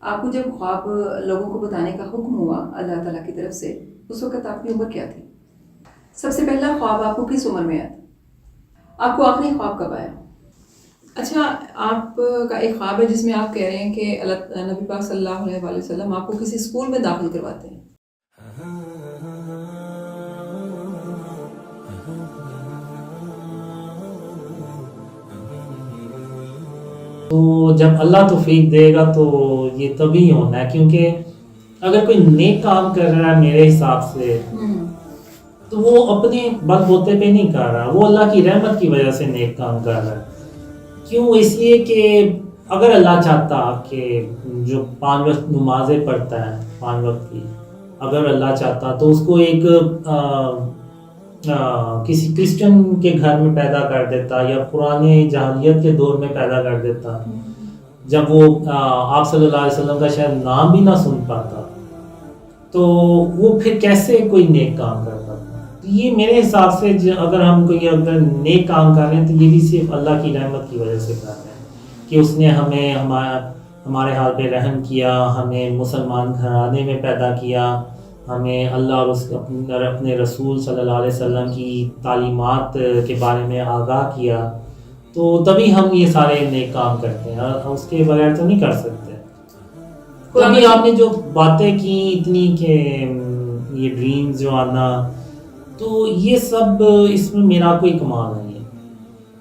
آپ کو جب خواب لوگوں کو بتانے کا حکم ہوا اللہ تعالیٰ کی طرف سے، اس وقت آپ کی عمر کیا تھی؟ سب سے پہلا خواب آپ کو کس عمر میں آیا تھا؟ آپ کو آخری خواب کب آیا؟ اچھا، آپ کا ایک خواب ہے جس میں آپ کہہ رہے ہیں کہ نبی پاک صلی اللہ علیہ وآلہ وسلم آپ کو کسی اسکول میں داخل کرواتے ہیں. تو جب اللہ توفیق دے گا تو یہ تبھی ہونا ہے، کیونکہ اگر کوئی نیک کام کر رہا ہے میرے حساب سے تو وہ اپنے بل بوتے پہ نہیں کر رہا، وہ اللہ کی رحمت کی وجہ سے نیک کام کر رہا ہے. کیوں؟ اس لیے کہ اگر اللہ چاہتا کہ جو 5 وقت نمازیں پڑھتا ہے 5 وقت کی، اگر اللہ چاہتا تو اس کو ایک کسی کرسچن کے گھر میں پیدا کر دیتا یا پرانے جاہلیت کے دور میں پیدا کر دیتا، جب وہ آپ صلی اللہ علیہ وسلم کا شاید نام بھی نہ سن پاتا، تو وہ پھر کیسے کوئی نیک کام کرتا. تو یہ میرے حساب سے اگر ہم کوئی اگر نیک کام کر رہے ہیں تو یہ بھی صرف اللہ کی رحمت کی وجہ سے کر رہے ہیں کہ اس نے ہمیں ہمارے حال پہ رحم کیا، ہمیں مسلمان گھرانے میں پیدا کیا، ہمیں اللہ اور اپنے رسول صلی اللہ علیہ وسلم کی تعلیمات کے بارے میں آگاہ کیا، تو تبھی ہم یہ سارے نیک کام کرتے ہیں، اور اس کے بغیر تو نہیں کر سکتے. تو ابھی آپ نے جو باتیں کی اتنی کہ یہ ڈریمز جو آنا، تو یہ سب اس میں میرا کوئی کمال نہیں ہے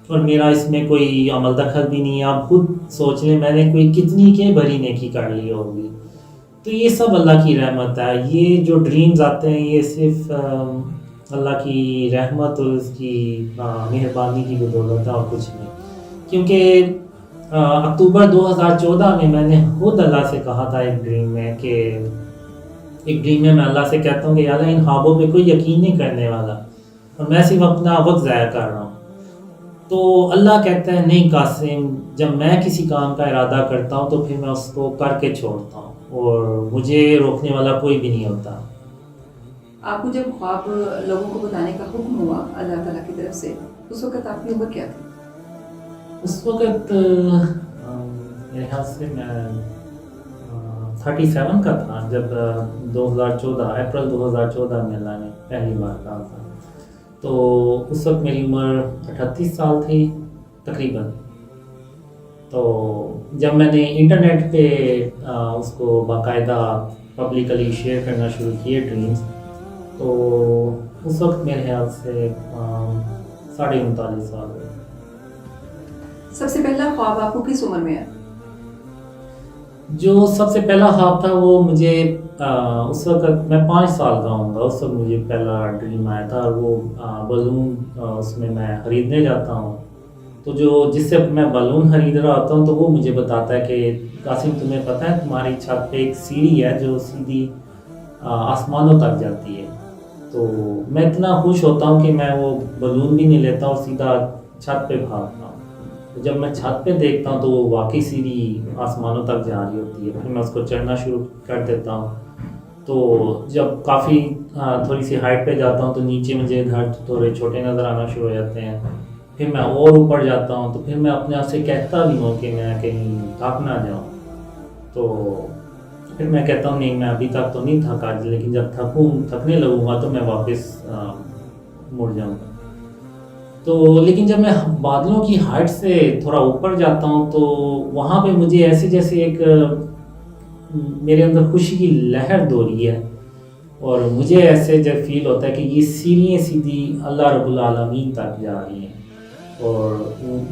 اور میرا اس میں کوئی عمل دخل بھی نہیں ہے. آپ خود سوچ لیں میں نے کوئی کتنی کے بھری نیکی کر لی ہوگی. تو یہ سب اللہ کی رحمت ہے. یہ جو ڈریمز آتے ہیں یہ صرف اللہ کی رحمت اور اس کی مہربانی کی بدولت ہے اور کچھ نہیں. کیونکہ اکتوبر 2014 میں نے خود اللہ سے کہا تھا ایک ڈریم میں اللہ سے کہتا ہوں کہ یا اللہ ان خوابوں پہ کوئی یقین نہیں کرنے والا اور میں صرف اپنا وقت ضائع کر رہا ہوں. تو اللہ کہتا ہے نہیں قاسم، جب میں کسی کام کا ارادہ کرتا ہوں تو پھر میں اس کو کر کے چھوڑتا ہوں اور مجھے روکنے والا کوئی بھی نہیں ہوتا. آپ کو جب خواب لوگوں کو بتانے کا حکم ہوا اللہ تعالیٰ کی طرف سے، اس وقت آپ کی عمر کیا تھی؟ اس وقت میرے خیال سے میں 37 کا تھا جب 2014 اپریل 2014 میں اللہ نے پہلی بار کہا تھا. تو اس وقت میری عمر 38 سال تھی تقریباً. تو جب میں نے انٹرنیٹ پہ اس کو باقاعدہ پبلکلی شیئر کرنا شروع کیے ڈریمز، تو اس وقت میرے خیال سے 39.5 سال ہوئے. سب سے پہلا خواب آپ کو کس عمر میں ہے؟ جو سب سے پہلا خواب تھا وہ مجھے اس وقت میں 5 سال کا ہوں گا، اس وقت مجھے پہلا ڈریم آیا تھا. اور وہ بلون اس میں خریدنے جاتا ہوں، تو جس سے میں بلون خرید رہا ہوتا ہوں تو وہ مجھے بتاتا ہے کہ قاسم تمہیں پتہ ہے تمہاری چھت پہ ایک سیڑھی ہے جو سیدھی آسمانوں تک جاتی ہے. تو میں اتنا خوش ہوتا ہوں کہ میں وہ بلون بھی نہیں لیتا اور سیدھا چھت پہ بھاگتا ہوں. جب میں چھت پہ دیکھتا ہوں تو وہ واقعی سیڑھی آسمانوں تک جا رہی ہوتی ہے. پھر میں اس کو چڑھنا شروع کر دیتا ہوں. تو جب کافی تھوڑی سی ہائٹ پہ جاتا ہوں تو نیچے مجھے گھر تھوڑے چھوٹے نظر آنا شروع ہو جاتے ہیں. پھر میں اور اوپر جاتا ہوں تو پھر میں اپنے آپ سے کہتا بھی ہوں کہ میں کہیں تھک نہ جاؤں. تو پھر میں کہتا ہوں نہیں میں ابھی تک تو نہیں تھکا، لیکن جب تھکنے لگوں گا تو میں واپس مڑ جاؤں گا. تو لیکن جب میں بادلوں کی ہائٹ سے تھوڑا اوپر جاتا ہوں تو وہاں پہ مجھے ایسے جیسے ایک میرے اندر خوشی کی لہر دوڑی ہے اور مجھے ایسے جب فیل ہوتا ہے کہ یہ سیڑھیاں سیدھی اللہ رب العالمین تک جا رہی ہیں. اور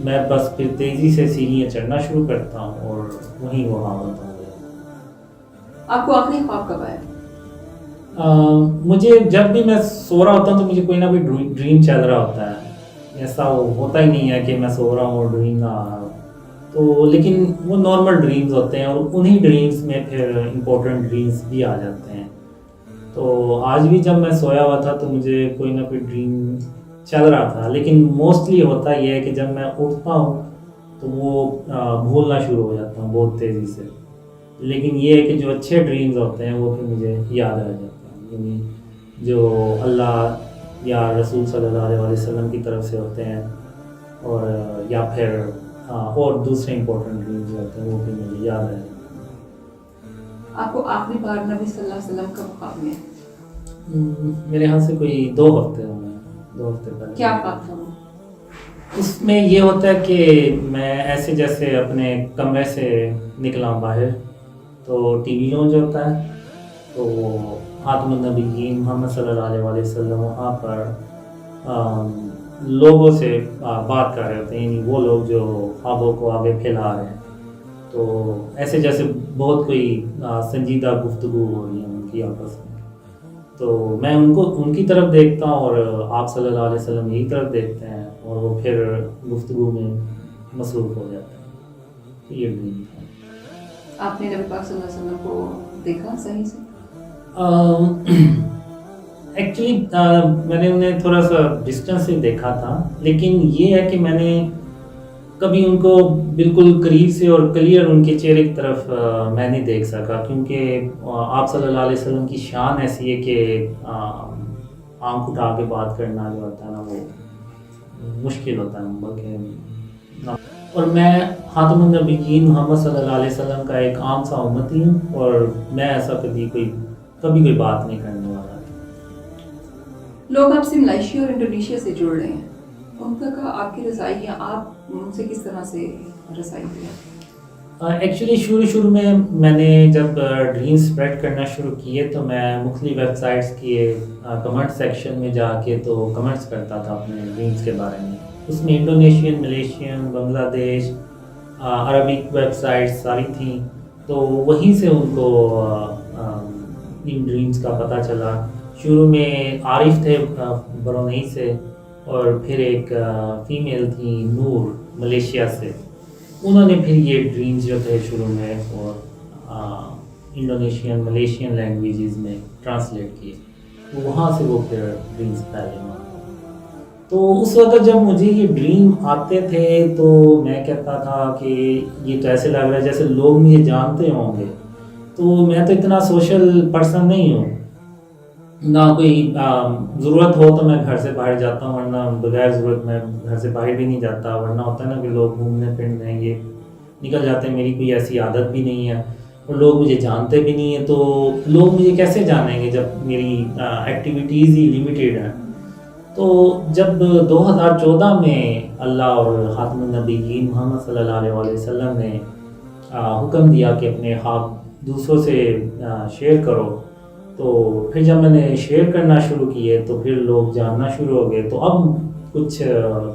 میں بس پھر تیزی سے سیڑھیاں چڑھنا شروع کرتا ہوں اور وہیں وہ حالت ہو گیا. آپ کو آخری خواب کب آیا؟ مجھے جب بھی میں سو رہا ہوتا ہوں تو مجھے کوئی نہ کوئی ڈریم چل رہا ہوتا ہے. ایسا ہوتا ہی نہیں ہے کہ میں سو رہا ہوں اور ڈریم نہ آ رہا ہوں. تو لیکن وہ نارمل ڈریمز ہوتے ہیں اور انہی ڈریمز میں پھر امپورٹنٹ ڈریمز بھی آ جاتے ہیں. تو آج بھی جب میں سویا ہوا تھا تو مجھے کوئی نہ کوئی ڈریم چل رہا تھا، لیکن موسٹلی ہوتا یہ ہے کہ جب میں اٹھتا ہوں تو وہ بھولنا شروع ہو جاتا ہوں بہت تیزی سے. لیکن یہ ہے کہ جو اچھے ڈریمز ہوتے ہیں وہ پھر مجھے یاد رہ جاتے ہیں، یعنی جو اللہ یا رسول صلی اللہ علیہ وسلم کی طرف سے ہوتے ہیں اور یا پھر اور دوسرے امپورٹنٹ ڈریمز ہوتے ہیں وہ بھی مجھے یاد رہ جاتے ہیں. آپ کو آخری بار نبی صلی اللہ علیہ وسلم کب خواب میں آئے؟ میرے یہاں سے کوئی 2 ہفتے ہوئے ہیں، 2 ہفتے پہلے. کیا خواب تھا وہ؟ اس میں یہ ہوتا ہے کہ میں ایسے جیسے اپنے کمرے سے نکلا ہوں باہر، تو ٹی وی لانچ ہوتا ہے، تو خاتم النبیین محمد صلی اللہ علیہ وآلہ وسلم وہاں پر لوگوں سے بات کر رہے ہوتے ہیں، یعنی وہ لوگ جو خوابوں کو آگے پھیلا رہے ہیں. تو ایسے جیسے بہت کوئی سنجیدہ گفتگو ہو رہی ہے ان کی آپس میں، تو میں ان کی طرف دیکھتا ہوں اور آپ صلی اللہ علیہ وسلم یہی طرف دیکھتے ہیں، اور وہ پھر گفتگو میں مصروف ہو جاتے ہیں. یہ ڈریم تھا. آپ نے نبی پاک صلی اللہ علیہ وسلم کو دیکھا صحیح سے؟ ایکچولی میں نے انہیں تھوڑا سا ڈسٹینس سے دیکھا تھا، لیکن یہ ہے کہ میں نے کبھی ان کو بالکل قریب سے اور کلیئر ان کے چہرے کی طرف میں نہیں دیکھ سکا، کیونکہ آپ صلی اللہ علیہ وسلم کی شان ایسی ہے کہ آنکھ اٹھا کے بات کرنا جو ہوتا ہے نا وہ مشکل ہوتا ہے بلکہ. اور میں خاتم النبیین محمد صلی اللہ علیہ وسلم کا ایک عام سا امتی ہوں، اور میں ایسا کبھی کوئی بات نہیں کرنے والا. لوگ آپ سے ملائیشیا اور انڈونیشیا سے جڑ رہے ہیں، ان تک آپ کی رسائی یا آپ ان سے کس طرح سے رسائی دیا؟ ایکچولی شروع میں نے جب ڈریم اسپریڈ کرنا شروع کیے تو میں مختلف ویب سائٹس کے کمنٹ سیکشن میں جا کے تو کمنٹس کرتا تھا اپنے ڈریمس کے بارے میں. اس میں انڈونیشین، ملیشین، بنگلہ دیش، عربک ویب سائٹس ساری تھیں، تو وہیں سے ان کو ان ڈریمز کا پتہ چلا. شروع میں عارف تھے برونئی سے، اور پھر ایک فیمیل تھی نور ملیشیا سے، انہوں نے پھر یہ ڈریمز جو تھے شروع میں اور انڈونیشین ملیشین لینگویجز میں ٹرانسلیٹ کیے، وہاں سے وہ پھر ڈریمز پھیلے وہاں. تو اس وقت جب مجھے یہ ڈریم آتے تھے تو میں کہتا تھا کہ یہ تو ایسے لگ رہا ہے جیسے لوگ مجھے جانتے ہوں گے، تو میں تو اتنا سوشل پرسن نہیں ہوں، نہ کوئی ضرورت ہو تو میں گھر سے باہر جاتا ہوں، ورنہ بغیر ضرورت میں گھر سے باہر بھی نہیں جاتا. ورنہ ہوتا ہے نا کہ لوگ گھومنے پھرنے یہ نکل جاتے ہیں، میری کوئی ایسی عادت بھی نہیں ہے، اور لوگ مجھے جانتے بھی نہیں ہیں، تو لوگ مجھے کیسے جانیں گے جب میری ایکٹیویٹیز ہی لیمیٹیڈ ہیں. تو جب 2014 میں اللہ اور خاتم النبیین محمد صلی اللہ علیہ وآلہ وسلم نے حکم دیا کہ اپنے خواب دوسروں سے شیئر کرو، تو پھر جب میں نے شیئر کرنا شروع کیے تو پھر لوگ جاننا شروع ہو گئے. تو اب کچھ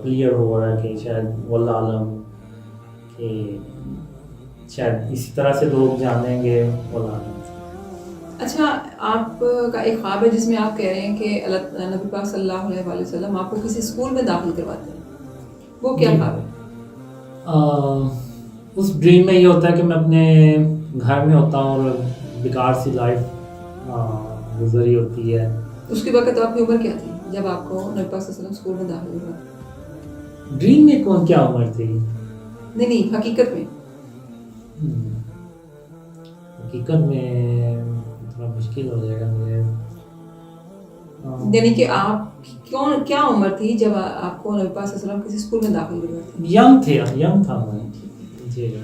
کلیئر ہو رہا ہے کہ شاید واللہ عالم کہ شاید اسی طرح سے لوگ جانیں گے واللہ عالم. اچھا، آپ کا ایک خواب ہے جس میں آپ کہہ رہے ہیں کہ نبی پاک صلی اللہ علیہ وآلہ وسلم آپ کو کسی اسکول میں داخل کرواتے ہیں، وہ کیا خواب ہے؟ اس ڈریم میں یہ ہوتا ہے کہ میں اپنے گھر میں ہوتا ہوں اور بیکار سی لائف گزری ہوتی ہے. اس کے وقت آپ کی عمر کیا تھی جب آپ کو نبی پاک صلی اللہ علیہ وسلم اسکول میں داخل کرواتے؟ ڈریم میں کیا عمر تھی؟ نہیں حقیقت میں. حقیقت میں تھوڑا مشکل ہو جائے گا مجھے. یعنی کہ آپ کیا عمر تھی جب آپ کو نبی پاک صلی اللہ علیہ وسلم کسی اسکول میں داخل کرواتے؟ ینگ تھا میں جی.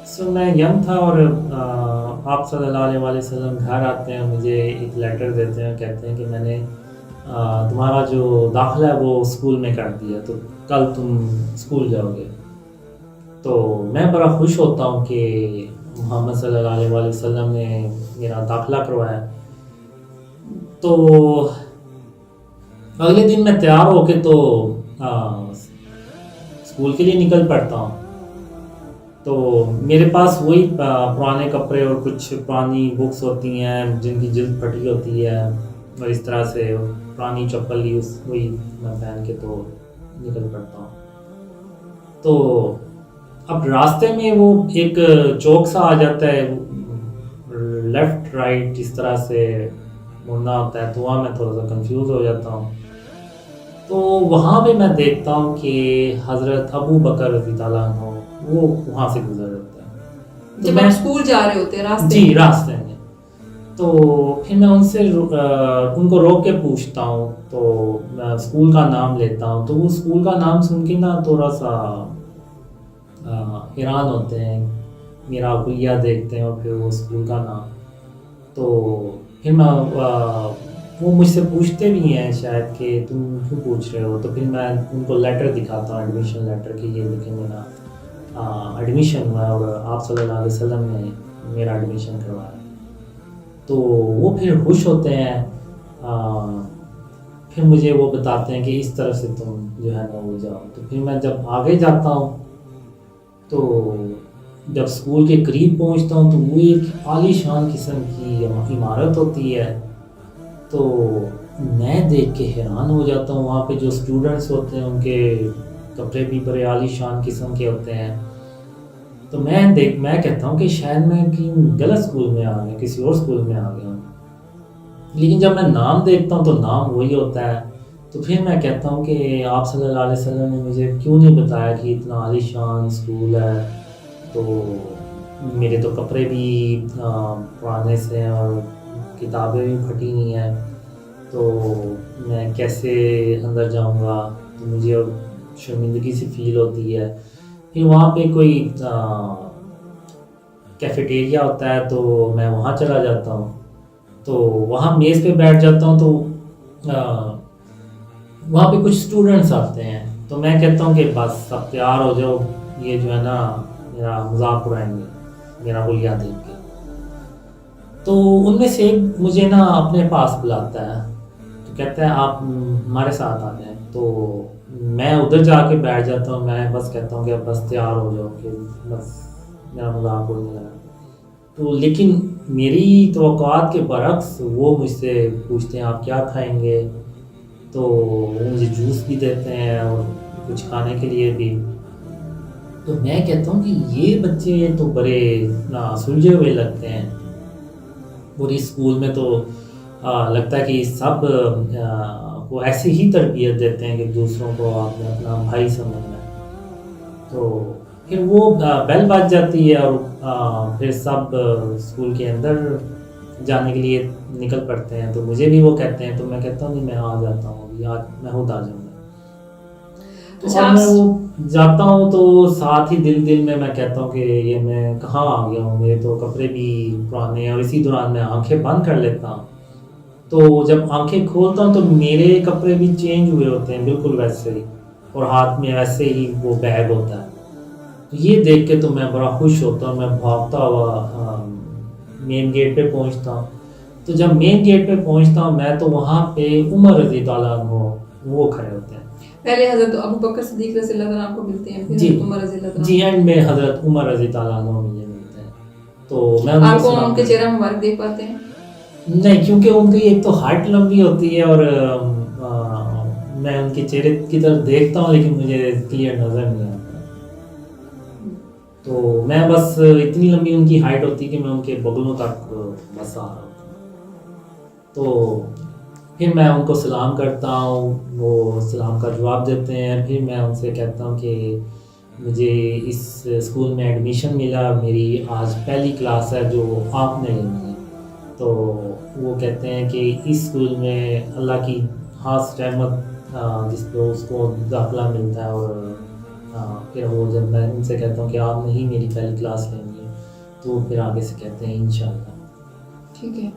سو میں ینگ تھا، اور آپ صلی اللہ علیہ وآلہ وسلم گھر آتے ہیں، مجھے ایک لیٹر دیتے ہیں، کہتے ہیں کہ میں نے تمہارا جو داخلہ ہے وہ اسکول میں کر دیا، تو کل تم اسکول جاؤ گے. تو میں بڑا خوش ہوتا ہوں کہ محمد صلی اللہ علیہ وآلہ وسلم نے میرا داخلہ کروایا. تو اگلے دن میں تیار ہو کے تو اسکول کے لیے نکل پڑتا ہوں. تو میرے پاس وہی پرانے کپڑے اور کچھ پرانی بکس ہوتی ہیں جن کی جلد پھٹی ہوتی ہے، اور اس طرح سے پرانی چپل لی وہی میں پہن کے تو نکل پڑتا ہوں. تو اب راستے میں وہ ایک چوک سا آ جاتا ہے، لیفٹ رائٹ اس طرح سے مڑنا ہوتا ہے، تو وہاں میں تھوڑا سا کنفیوز ہو جاتا ہوں. تو وہاں پہ میں دیکھتا ہوں کہ حضرت ابو بکر رضی اللہ عنہ وہ وہاں سے گزر رہتا ہے. جب آپ اسکول جا رہے ہوتے ہیں راستے؟ جی راستے میں. تو پھر میں ان کو روک کے پوچھتا ہوں، تو میں اسکول کا نام لیتا ہوں، تو وہ اسکول کا نام سن کے نا تھوڑا سا حیران ہوتے ہیں. میرا کلیہ دیکھتے ہیں اور پھر وہ اسکول کا نام. تو پھر میں وہ مجھ سے پوچھتے بھی ہیں شاید کہ تم کیوں پوچھ رہے ہو, تو پھر میں ان کو لیٹر دکھاتا ہوں, ایڈمیشن لیٹر, کہ یہ دیکھیں میرا ایڈمیشن ہوا ہے اور آپ صلی اللہ علیہ وسلم نے میرا ایڈمیشن کروایا. تو وہ پھر خوش ہوتے ہیں. پھر مجھے وہ بتاتے ہیں کہ اس طرح سے تم جو ہے نا وہ جاؤ. تو پھر میں جب آگے جاتا ہوں تو جب اسکول کے قریب پہنچتا ہوں تو وہ ایک عالی شان قسم کی عمارت ہوتی ہے. تو میں دیکھ کے حیران ہو جاتا ہوں. وہاں پہ جو اسٹوڈنٹس ہوتے ہیں ان کے کپڑے بھی بڑے عالی شان قسم کے ہوتے ہیں. تو میں کہتا ہوں کہ شاید میں کہیں غلط اسکول میں آ گیا, کسی اور اسکول میں آ گیا ہوں. لیکن جب میں نام دیکھتا ہوں تو نام وہی ہوتا ہے. تو پھر میں کہتا ہوں کہ آپ صلی اللہ علیہ وسلم نے مجھے کیوں نہیں بتایا کہ اتنا عالی شان اسکول ہے. تو میرے تو کپڑے بھی پرانے سے ہیں اور کتابیں بھی پھٹی ہوئی ہیں, تو میں کیسے اندر جاؤں گا. تو مجھے شرمندگی سی فیل ہوتی ہے. پھر وہاں پہ کوئی کیفیٹیریا ہوتا ہے تو میں وہاں چلا جاتا ہوں. تو وہاں میز پہ بیٹھ جاتا ہوں. تو وہاں پہ کچھ اسٹوڈنٹس آتے ہیں. تو میں کہتا ہوں کہ بس اب تیار ہو جاؤ, یہ جو ہے نا میرا مذاق اڑائیں گے میرا حلیہ دیکھ کے. تو ان میں سے ایک مجھے نا اپنے پاس بلاتا ہے, تو کہتا ہے آپ ہمارے ساتھ آ جائیں. تو میں ادھر جا کے بیٹھ جاتا ہوں. میں بس کہتا ہوں کہ بس تیار ہو جاؤ کہ بس میرا مذاق اڑنے لگا. تو لیکن میری توقعات کے برعکس وہ مجھ سے پوچھتے ہیں آپ کیا کھائیں گے. تو وہ مجھے جوس بھی دیتے ہیں اور کچھ کھانے کے لیے بھی. تو میں کہتا ہوں کہ یہ بچے تو بڑے سلجھے ہوئے لگتے ہیں. پوری اسکول میں تو لگتا ہے کہ سب کو ایسی ہی تربیت دیتے ہیں کہ دوسروں کو آپ نے اپنا بھائی سمجھنا ہے. تو پھر وہ بیل بج جاتی ہے اور پھر سب اسکول کے اندر جانے کے لیے نکل پڑتے ہیں. تو مجھے بھی وہ کہتے ہیں. تو میں کہتا ہوں کہ میں آ جاتا ہوں, ابھی آج میں خود آ جاؤں گا. تو اب میں وہ جاتا ہوں تو ساتھ ہی دل میں کہتا ہوں کہ یہ میں کہاں آ گیا ہوں, میرے تو کپڑے بھی پرانے ہیں. اور اسی دوران میں آنکھیں بند کر لیتا ہوں. تو جب آنکھیں کھولتا ہوں تو میرے کپڑے بھی چینج ہوئے ہوتے ہیں بالکل ویسے ہی, اور ہاتھ میں ویسے ہی وہ بیگ ہوتا ہے. تو یہ دیکھ کے تو میں بڑا خوش ہوتا ہوں. میں بھاگتا ہوا مین گیٹ پہ پہنچتا ہوں. تو جب مین گیٹ پہ پہنچتا ہوں میں تو وہاں پہ عمر رضی اللہ عنہ وہ کھڑے ہوتے ہیں. پہلے حضرت ابو بکر صدیق رضی اللہ عنہ کو ملتے ہیں, پھر حضرت عمر رضی اللہ عنہ. جی اینڈ میں حضرت عمر رضی اللہ عنہ مجھے ملتے ہیں. تو میں آپ کو ان کے چہرہ مبارک دیکھ پاتے ہیں؟ نہیں, کیونکہ ان کی ایک تو ہائٹ لمبی ہوتی ہے اور میں ان کے چہرے کی طرف دیکھتا ہوں لیکن مجھے کلیئر نظر نہیں آتا. تو میں بس اتنی لمبی ان کی ہائٹ ہوتی ہے کہ میں ان کے بغلوں تک بس آ رہا ہوتا ہوں. تو پھر میں ان کو سلام کرتا ہوں, وہ سلام کا جواب دیتے ہیں. پھر میں ان سے کہتا ہوں کہ مجھے اس اسکول میں ایڈمیشن ملا, میری آج پہلی کلاس ہے جو آپ نے لینی ہے. تو وہ کہتے ہیں کہ اس اسکول میں اللہ کی خاص رحمت جس پہ اس کو داخلہ ملتا ہے. اور پھر وہ جب میں ان سے کہتا ہوں کہ آپ نے ہی میری پہلی کلاس لینی ہے تو پھر آگے سے کہتے ہیں انشاءاللہ. ٹھیک ہے.